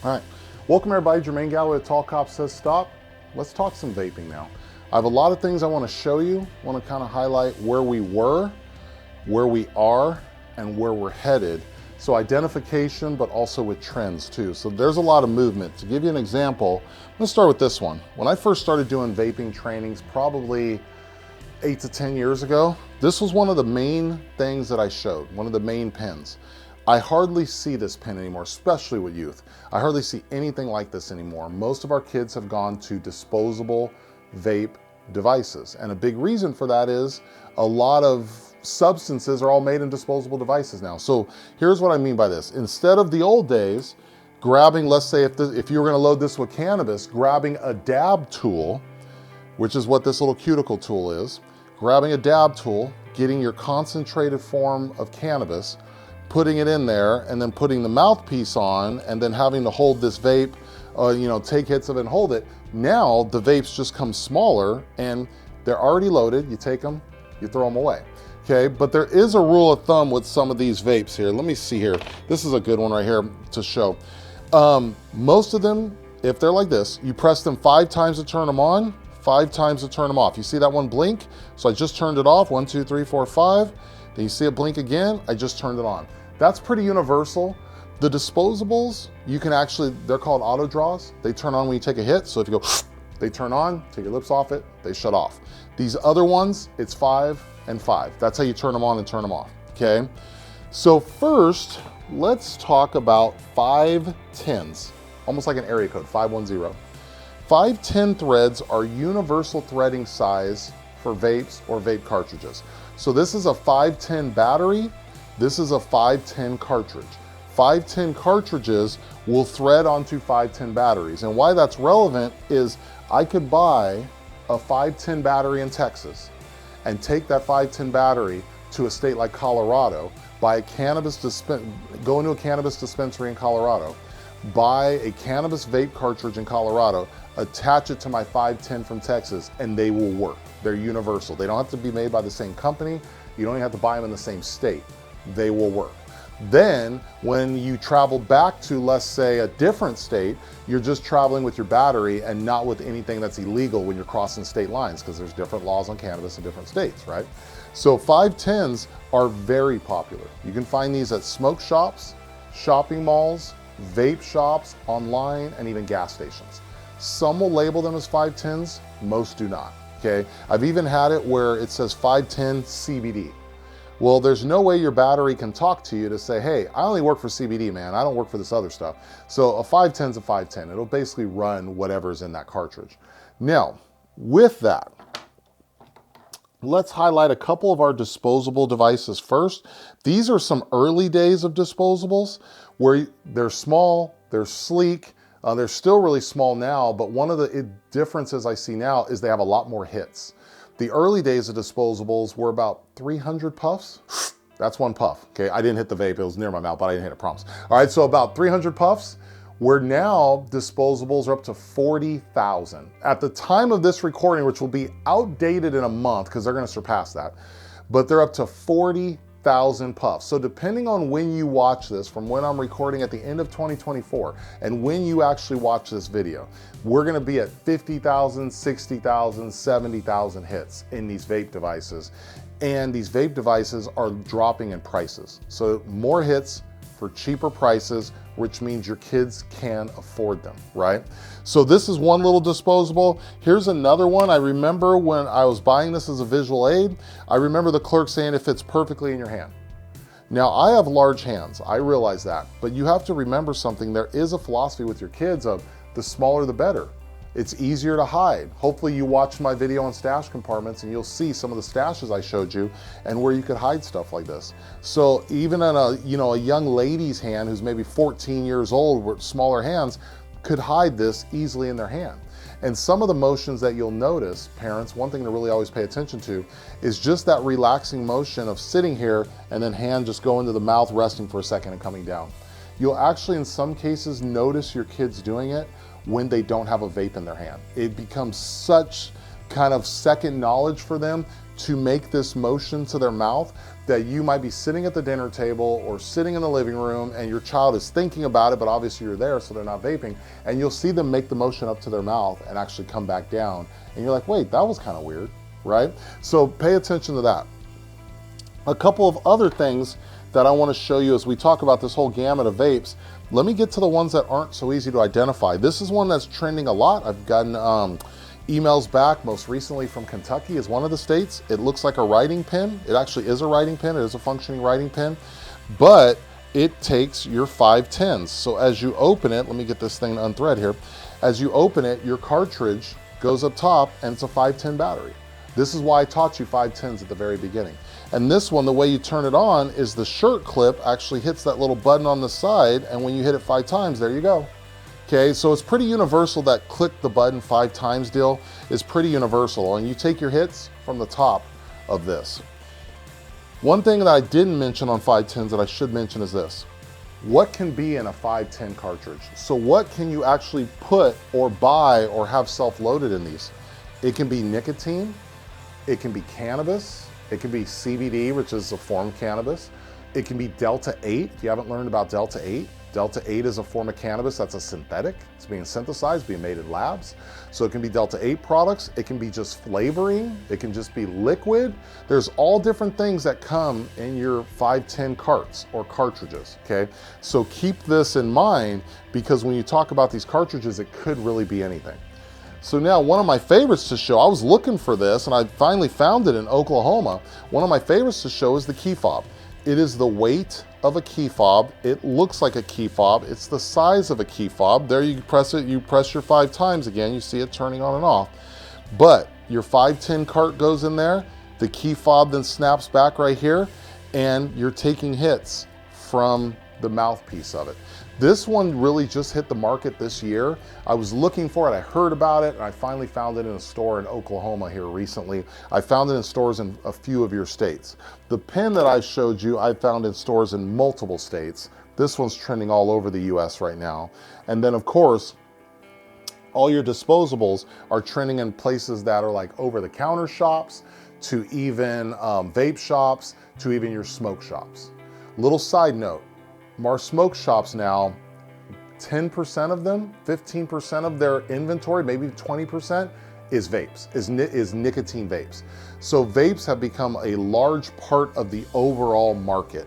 All right, welcome everybody. Jermaine Galloway at Tall Cop Says Stop. Let's talk some vaping now. I have a lot of things I want to show you. I want to kind of highlight where we were, where we are, and where we're headed. So identification, but also with trends too. So there's a lot of movement. To give you an example, I'm gonna start with this one. When I first started doing vaping trainings, probably 8 to 10 years ago, this was one of the main things that I showed, one of the main pins. I hardly see this pin anymore, especially with youth. I hardly see anything like this anymore. Most of our kids have gone to disposable vape devices. And a big reason for that is a lot of substances are all made in disposable devices now. So here's what I mean by this. Instead of the old days, grabbing, let's say if you were gonna load this with cannabis, grabbing a dab tool, which is what this little cuticle tool is, grabbing a dab tool, getting your concentrated form of cannabis, putting it in there, and then putting the mouthpiece on, and then having to hold this vape, take hits of it and hold it. Now the vapes just come smaller and they're already loaded. You take them, you throw them away. Okay, but there is a rule of thumb with some of these vapes here. Let me see here. This is a good one right here to show. Most of them, if they're like this, you press them 5 times to turn them on, 5 times to turn them off. You see that one blink? So I just turned it off, 1, 2, 3, 4, 5. Then you see it blink again, I just turned it on. That's pretty universal. The disposables, you can actually, they're called auto draws. They turn on when you take a hit. So if you go, they turn on, take your lips off it, they shut off. These other ones, it's 5 and 5. That's how you turn them on and turn them off, okay? So first, let's talk about 510s, almost like an area code, 510. 510 threads are universal threading size for vapes or vape cartridges. So this is a 510 battery. This is a 510 cartridge. 510 cartridges will thread onto 510 batteries. And why that's relevant is I could buy a 510 battery in Texas and take that 510 battery to a state like Colorado, go into a cannabis dispensary in Colorado, buy a cannabis vape cartridge in Colorado, attach it to my 510 from Texas, and they will work. They're universal. They don't have to be made by the same company. You don't even have to buy them in the same state. They will work. Then when you travel back to, let's say, a different state, you're just traveling with your battery and not with anything that's illegal when you're crossing state lines, because there's different laws on cannabis in different states, right? So 510s are very popular. You can find these at smoke shops, shopping malls, vape shops, online, and even gas stations. Some will label them as 510s, most do not, okay? I've even had it where it says 510 CBD. Well, there's no way your battery can talk to you to say, hey, I only work for CBD, man. I don't work for this other stuff. So a 510 is a 510. It'll basically run whatever's in that cartridge. Now, with that, let's highlight a couple of our disposable devices first. These are some early days of disposables where they're small, they're sleek, they're still really small now, but one of the differences I see now is they have a lot more hits. The early days of disposables were about 300 puffs. That's one puff, okay? I didn't hit the vape, it was near my mouth, but I didn't hit it, promise. All right, so about 300 puffs, where now disposables are up to 40,000. At the time of this recording, which will be outdated in a month, because they're gonna surpass that, but they're up to 40,000 puffs. So depending on when you watch this, from when I'm recording at the end of 2024, and when you actually watch this video, we're gonna be at 50,000, 60,000, 70,000 hits in these vape devices. And these vape devices are dropping in prices. So more hits for cheaper prices, which means your kids can afford them, right? So this is one little disposable. Here's another one. I remember when I was buying this as a visual aid, I remember the clerk saying it fits perfectly in your hand. Now, I have large hands, I realize that, but you have to remember something. There is a philosophy with your kids of the smaller the better. It's easier to hide. Hopefully you watched my video on stash compartments and you'll see some of the stashes I showed you and where you could hide stuff like this. So even in a young lady's hand who's maybe 14 years old with smaller hands could hide this easily in their hand. And some of the motions that you'll notice, parents, one thing to really always pay attention to is just that relaxing motion of sitting here and then hand just going to the mouth, resting for a second and coming down. You'll actually in some cases notice your kids doing it when they don't have a vape in their hand. It becomes such kind of second knowledge for them to make this motion to their mouth that you might be sitting at the dinner table or sitting in the living room and your child is thinking about it, but obviously you're there, so they're not vaping, and you'll see them make the motion up to their mouth and actually come back down. And you're like, wait, that was kind of weird, right? So pay attention to that. A couple of other things that I want to show you as we talk about this whole gamut of vapes. Let me get to the ones that aren't so easy to identify. This is one that's trending a lot. I've gotten emails back, most recently from Kentucky is one of the states. It looks like a writing pen. It actually is a writing pen. It is a functioning writing pen, but it takes your 510s. So as you open it, let me get this thing to unthread here. As you open it, your cartridge goes up top and it's a 510 battery. This is why I taught you 510s at the very beginning. And this one, the way you turn it on is the shirt clip actually hits that little button on the side, and when you hit it 5 times, there you go. Okay, so it's pretty universal. That click the button 5 times deal is pretty universal, and you take your hits from the top of this. One thing that I didn't mention on 510s that I should mention is this. What can be in a 510 cartridge? So what can you actually put or buy or have self-loaded in these? It can be nicotine, it can be cannabis, it can be CBD, which is a form of cannabis. It can be Delta 8. If you haven't learned about Delta 8, Delta 8 is a form of cannabis that's a synthetic. It's being synthesized, being made in labs. So it can be Delta 8 products. It can be just flavoring. It can just be liquid. There's all different things that come in your 510 carts or cartridges, okay? So keep this in mind, because when you talk about these cartridges, it could really be anything. So now one of my favorites to show, I was looking for this and I finally found it in Oklahoma. One of my favorites to show is the key fob. It is the weight of a key fob. It looks like a key fob. It's the size of a key fob. There you press it, you press your 5 times again, you see it turning on and off. But your 510 cart goes in there, the key fob then snaps back right here, and you're taking hits from the mouthpiece of it. This one really just hit the market this year. I was looking for it, I heard about it, and I finally found it in a store in Oklahoma here recently. I found it in stores in a few of your states. The pen that I showed you, I found in stores in multiple states. This one's trending all over the US right now. And then of course, all your disposables are trending in places that are like over-the-counter shops, to even vape shops, to even your smoke shops. Little side note, our smoke shops now, 10% of them, 15% of their inventory, maybe 20%, is vapes, is nicotine vapes. So vapes have become a large part of the overall market.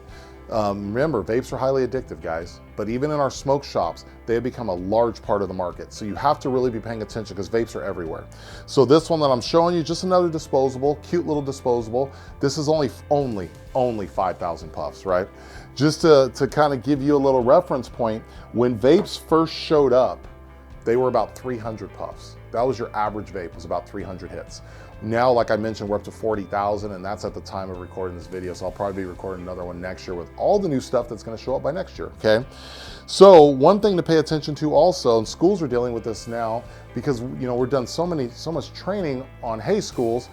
Remember, vapes are highly addictive, guys, but even in our smoke shops, they have become a large part of the market. So you have to really be paying attention, because vapes are everywhere. So this one that I'm showing you, just another disposable, cute little disposable. This is only 5,000 puffs, right? Just to kind of give you a little reference point, when vapes first showed up, they were about 300 puffs. That was your average vape, was about 300 hits. Now, like I mentioned, we're up to 40,000, and that's at the time of recording this video. So I'll probably be recording another one next year with all the new stuff that's gonna show up by next year, okay? So one thing to pay attention to also, and schools are dealing with this now, because we're done so much training on, hey schools,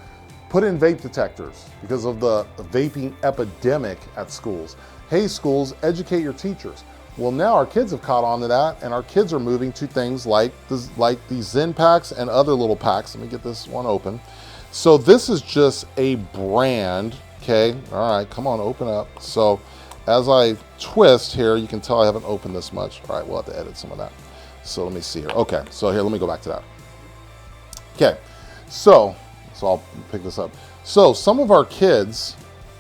put in vape detectors because of the vaping epidemic at schools. Hey schools, educate your teachers. Well, now our kids have caught on to that, and our kids are moving to things like these Zen packs and other little packs. Let me get this one open. So this is just a brand, okay? All right, come on, open up. So as I twist here, you can tell I haven't opened this much. All right, we'll have to edit some of that. So let me see here. Okay, so here, let me go back to that. Okay, so I'll pick this up. So some of our kids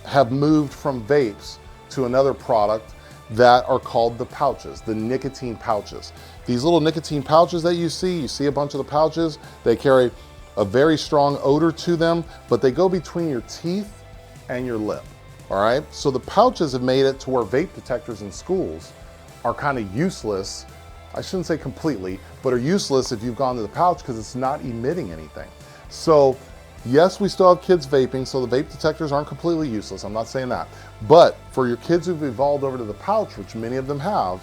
have moved from vapes to another product that are called the pouches, the nicotine pouches. These little nicotine pouches that you see a bunch of the pouches, they carry a very strong odor to them, but they go between your teeth and your lip, all right? So the pouches have made it to where vape detectors in schools are kind of useless. I shouldn't say completely, but are useless if you've gone to the pouch, because it's not emitting anything. So yes, we still have kids vaping, so the vape detectors aren't completely useless, I'm not saying that. But for your kids who've evolved over to the pouch, which many of them have,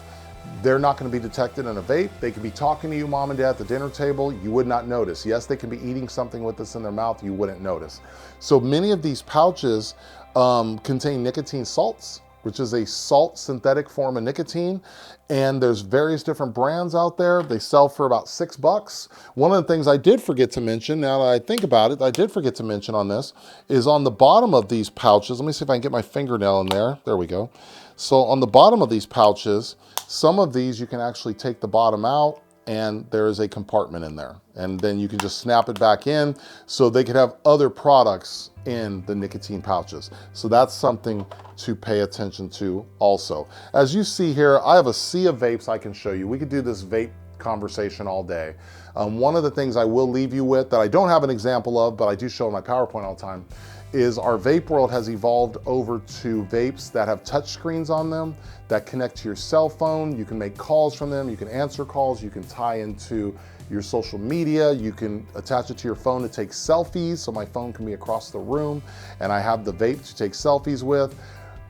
they're not going to be detected in a vape. They could be talking to you, mom and dad, at the dinner table. You would not notice. Yes, they can be eating something with this in their mouth. You wouldn't notice. So many of these pouches contain nicotine salts which is a salt synthetic form of nicotine. And there's various different brands out there. They sell for about $6. One of the things I did forget to mention, now that I think about it, I did forget to mention on this, is on the bottom of these pouches. Let me see if I can get my fingernail in there. There we go. So on the bottom of these pouches, some of these you can actually take the bottom out and there is a compartment in there. And then you can just snap it back in so they could have other products in the nicotine pouches. So that's something to pay attention to also. As you see here, I have a sea of vapes I can show you. We could do this vape conversation all day. One of the things I will leave you with that I don't have an example of, but I do show in my PowerPoint all the time, is our vape world has evolved over to vapes that have touch screens on them that connect to your cell phone. You can make calls from them, you can answer calls, you can tie into your social media, you can attach it to your phone to take selfies, so my phone can be across the room, and I have the vape to take selfies with.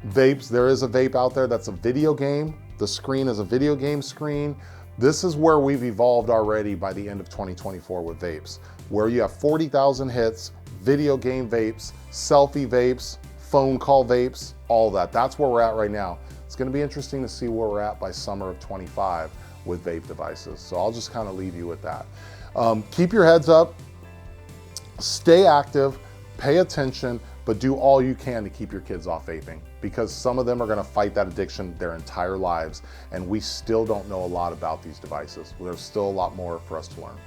Vapes, there is a vape out there that's a video game. The screen is a video game screen. This is where we've evolved already by the end of 2024 with vapes, where you have 40,000 hits, video game vapes, selfie vapes, phone call vapes, all that. That's where we're at right now. It's gonna be interesting to see where we're at by summer of 25 with vape devices. So I'll just kind of leave you with that. Keep your heads up, stay active, pay attention, but do all you can to keep your kids off vaping, because some of them are gonna fight that addiction their entire lives, and we still don't know a lot about these devices. There's still a lot more for us to learn.